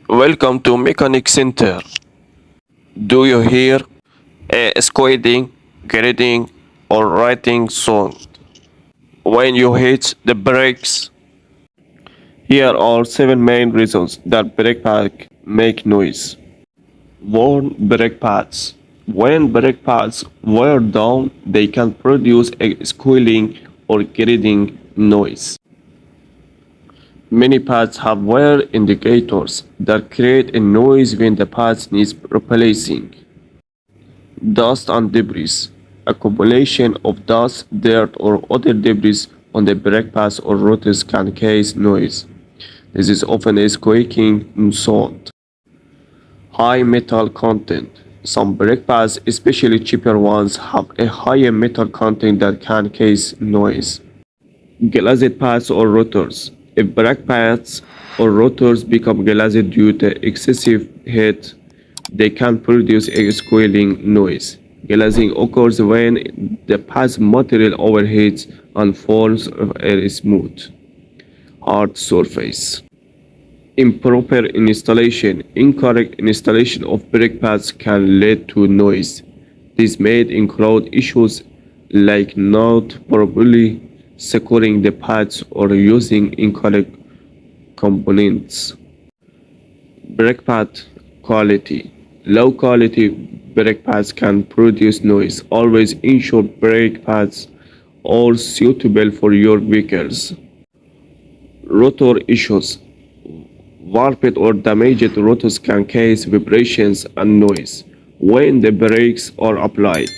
Welcome to Mechanic Center. Do you hear a squealing, grating, or writing sound when you hit the brakes? Here are 7 main reasons that brake pads make noise. Worn brake pads. When brake pads wear down, they can produce a squealing or grating noise. Many pads have wear indicators that create a noise when the pads needs replacing. Dust and debris. Accumulation of dust, dirt, or other debris on the brake pads or rotors can cause noise. This is often a squeaking sound. High metal content. Some brake pads, especially cheaper ones, have a higher metal content that can cause noise. Glazed pads or rotors. If brake pads or rotors become glazed due to excessive heat, they can produce a squealing noise. Glazing occurs when the pad's material overheats and forms a smooth, hard surface. Improper installation. Incorrect installation of brake pads can lead to noise. This may include issues like not properly securing the pads or using incorrect components. Brake pad quality. Low quality brake pads can produce noise. Always ensure brake pads are suitable for your vehicles. Rotor issues. Warped or damaged rotors can cause vibrations and noise when the brakes are applied.